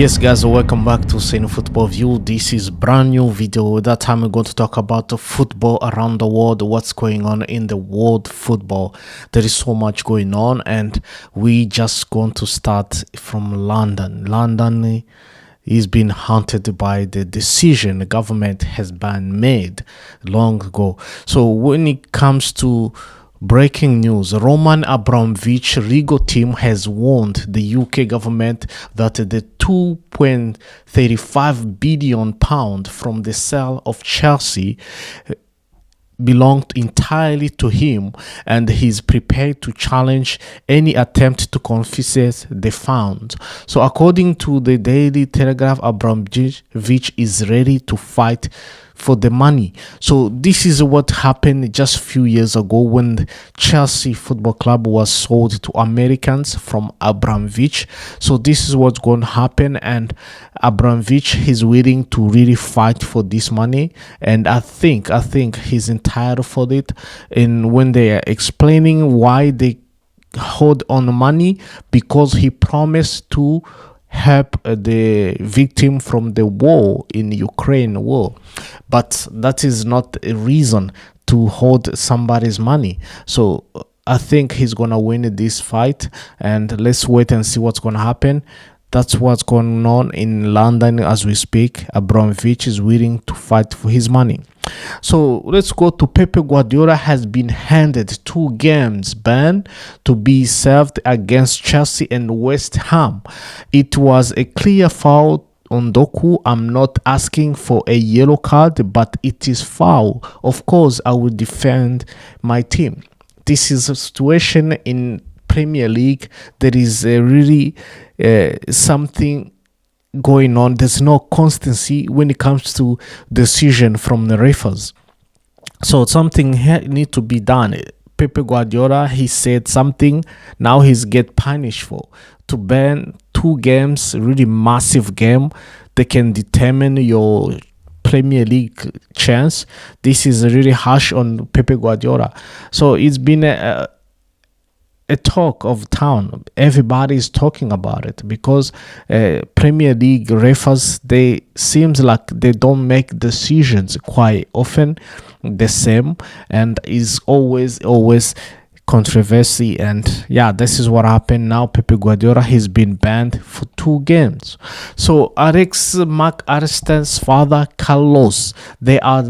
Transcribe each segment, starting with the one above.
Yes guys, welcome back to Sane Football View. This is brand new video. That time we're going to talk about the football around the world, what's going on in the world football. There is so much going on, and we just going to start from London. London is being haunted by the decision the government has been made long ago. So when it comes to breaking news, Roman Abramovich legal team has warned the UK government that the £2.35 billion from the sale of Chelsea belonged entirely to him, and he's prepared to challenge any attempt to confiscate the funds. So according to the Daily Telegraph, Abramovich is ready to fight for the money. So this is what happened just a few years ago when the Chelsea Football Club was sold to Americans from Abramovich. So this is what's going to happen, and Abramovich is willing to really fight for this money, and I think he's entitled for it. And when they are explaining why they hold on the money, because he promised to help the victim from the war in Ukraine war, but that is not a reason to hold somebody's money. So I think he's gonna win this fight, and let's wait and see what's gonna happen. That's what's going on in London as we speak. Abramovich is willing to fight for his money. So let's go to Pep Guardiola has been handed 2 games ban to be served against Chelsea and West Ham. It was a clear foul on Doku. I'm not asking for a yellow card, but it is foul. Of course, I will defend my team. This is a situation in Premier League. There is really something going on. There's no constancy when it comes to decision from the referees. So something need to be done. Pep Guardiola, he said something, now he's get punished for to ban 2 games, really massive game. They can determine your Premier League chance. This is really harsh on Pep Guardiola. So it's been a talk of town. Everybody is talking about it because Premier League referees, they seems like they don't make decisions quite often the same, and is always controversy. And yeah, this is what happened now. Pep Guardiola has been banned for 2 games. So Alex McAllister's father Carlos, they are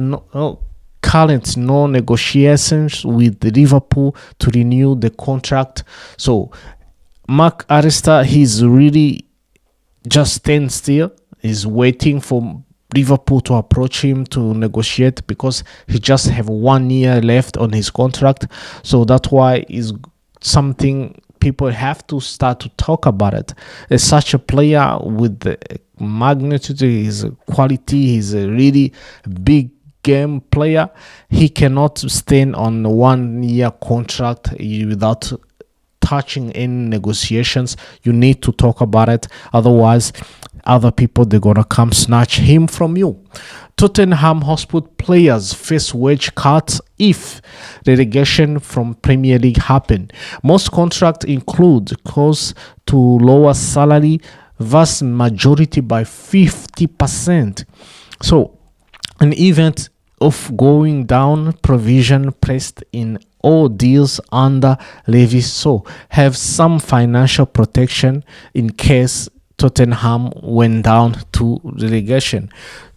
current no negotiations with Liverpool to renew the contract. So McAllister, he's really just stand still, is waiting for Liverpool to approach him to negotiate, because he just have 1 year left on his contract. So that's why is something people have to start to talk about it. As such a player with the magnitude, his quality, he's a really big game player. He cannot stand on a 1 year contract without touching any negotiations. You need to talk about it, otherwise other people, they're gonna come snatch him from you. Tottenham Hotspur players face wage cuts if relegation from Premier League happen. Most contracts include clause to lower salary, vast majority by 50%. So an event of going down provision placed in all deals under Levy, so have some financial protection in case Tottenham went down to relegation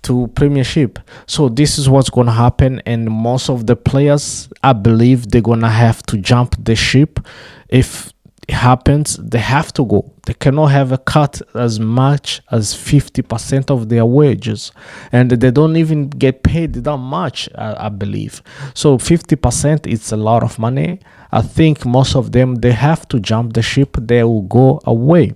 to Premiership. So this is what's going to happen, and most of the players, I believe, they're going to have to jump the ship. If it happens, they have to go. They cannot have a cut as much as 50% of their wages, and they don't even get paid that much, I believe. So 50%, it's a lot of money. I think most of them, they have to jump the ship. They will go away.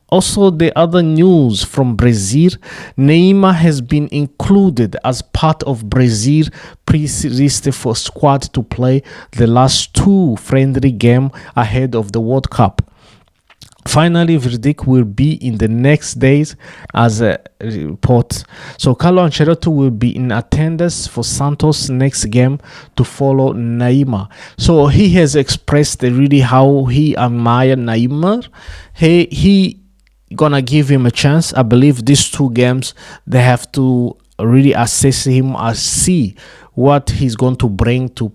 Also, the other news from Brazil, Neymar has been included as part of Brazil pre-list for squad to play the last 2 friendly games ahead of the World Cup. Finally, verdict will be in the next days, as a report. So Carlo Ancelotti will be in attendance for Santos' next game to follow Neymar. So he has expressed really how he admired Neymar. He gonna give him a chance. I believe these two games they have to really assess him and see what he's going to bring to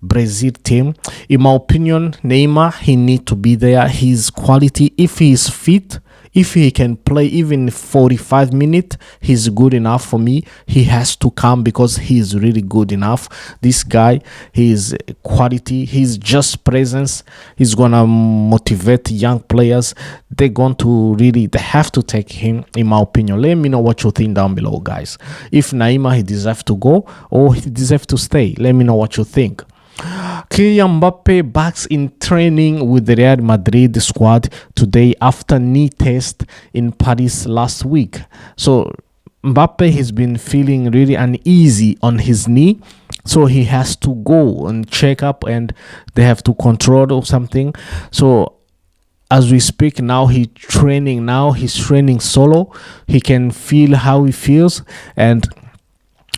Brazil team. In my opinion, Neymar, he need to be there. His quality, if he is fit, if he can play even 45 minutes, he's good enough for me. He has to come because he's really good enough. This guy, his quality, his just presence, he's gonna motivate young players. They're going to really, they have to take him, in my opinion. Let me know what you think down below, guys. If Neymar, he deserves to go or he deserves to stay. Let me know what you think. Kylian Mbappe backs in training with the Real Madrid squad today after knee test in Paris last week. So Mbappe has been feeling really uneasy on his knee, so he has to go and check up and they have to control or something. So as we speak now, he's training solo. He can feel how he feels, and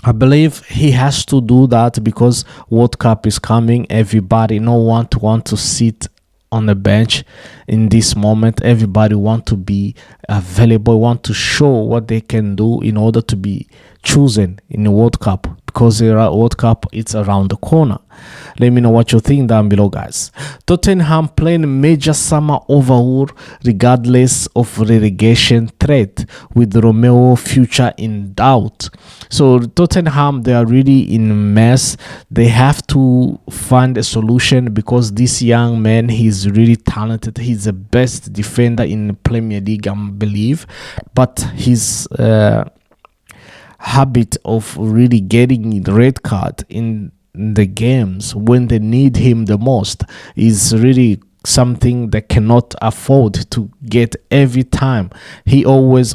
I believe he has to do that because World Cup is coming. Everybody, no one want to sit on the bench in this moment. Everybody want to be available, want to show what they can do in order to be chosen in the World Cup, because the World Cup it's around the corner. Let me know what you think down below, guys. Tottenham playing major summer overhaul regardless of relegation threat with Romeo future in doubt. So Tottenham, they are really in mess. They have to find a solution because this young man, he's really talented. He's the best defender in the Premier League, I believe, but his habit of really getting the red card in the games when they need him the most is really something they cannot afford to get every time. He always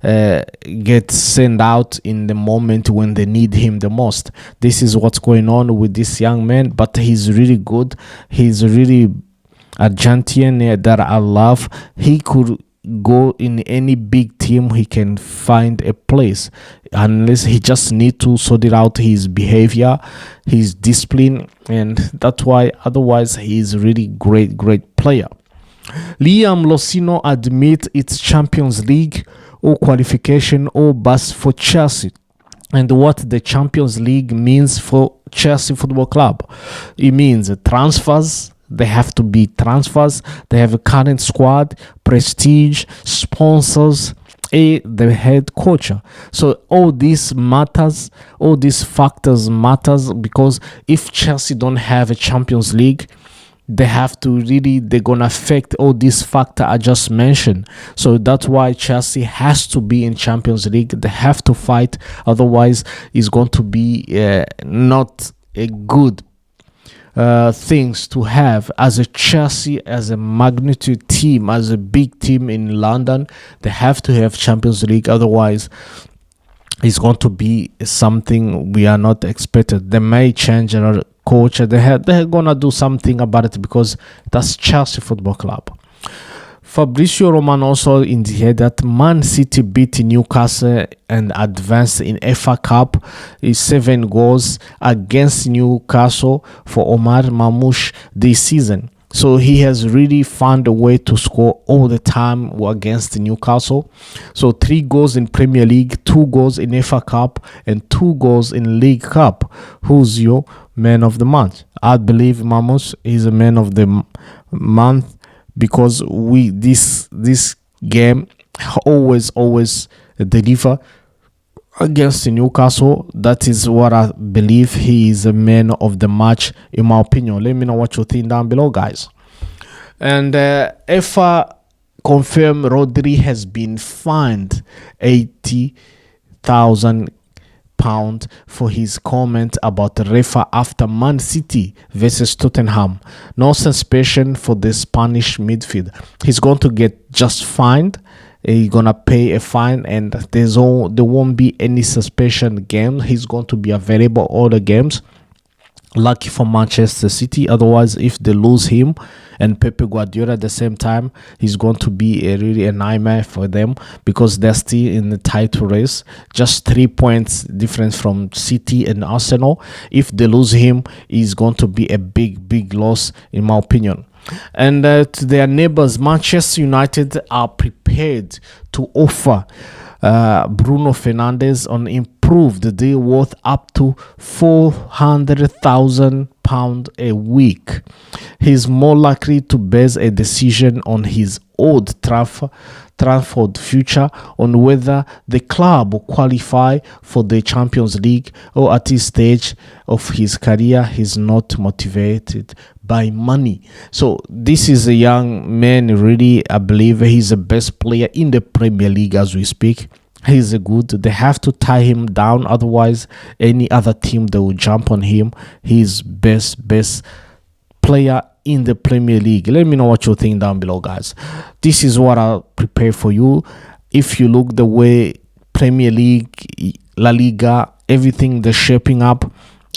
gets sent out in the moment when they need him the most. This is what's going on with this young man, but he's really good. He's really Argentinian that I love. He could go in any big team. He can find a place unless he just need to sort it out his behavior, his discipline, and that's why otherwise he's really great player. Liam Losino admit it's Champions League or qualification or bust for Chelsea, and what the Champions League means for Chelsea Football Club. It means transfers. They have to be transfers. They have a current squad, prestige, sponsors, the head coach. So all this matters. All these factors matters because if Chelsea don't have a Champions League, they have to really, they're gonna affect all these factors I just mentioned. So that's why Chelsea has to be in Champions League. They have to fight, otherwise it's going to be not a good things to have as a Chelsea, as a magnitude team, as a big team in London. They have to have Champions League, otherwise it's going to be something we are not expected. They may change their coach. They're gonna do something about it because that's Chelsea Football Club. Fabrizio Romano also indicated that Man City beat Newcastle and advanced in FA Cup is 7 goals against Newcastle for Omar Mamouche this season. So he has really found a way to score all the time against Newcastle. So 3 goals in Premier League, 2 goals in FA Cup, and 2 goals in League Cup. Who's your man of the month? I believe Mamouche is a man of the month, because this game always deliver against Newcastle. That is what I believe. He is a man of the match, in my opinion. Let me know what you think down below, guys. And EFA confirmed Rodri has been fined £80,000 for his comment about the referee after Man City versus Tottenham. No suspension for the Spanish midfield. He's going to get just fined. He's gonna pay a fine, and there won't be any suspension game. He's going to be available all the games. Lucky for Manchester City. Otherwise, if they lose him and Pep Guardiola at the same time, he's going to be really a nightmare for them, because they're still in the title race, just 3 points difference from City and Arsenal. If they lose him, it's going to be a big loss, in my opinion. And to their neighbors, Manchester United are prepared to offer Bruno Fernandes an improved deal worth up to £400,000 a week. He's more likely to base a decision on his Old Trafford future on whether the club will qualify for the Champions League, or at this stage of his career he's not motivated by money. So this is a young man, really. I believe he's the best player in the Premier League as we speak. He's a good. They have to tie him down, otherwise any other team, they will jump on him. He's best player in the Premier League. Let me know what you think down below, guys. This is what I'll prepare for you. If you look the way Premier League, La Liga, everything they're shaping up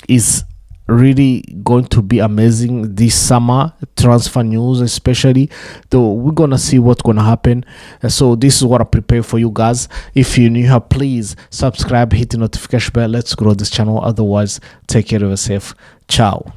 is really going to be amazing this summer. Transfer news especially, though, we're gonna see what's gonna happen. So this is what I prepare for you guys. If you're new here, please subscribe, hit the notification bell. Let's grow this channel. Otherwise, take care of yourself. Ciao.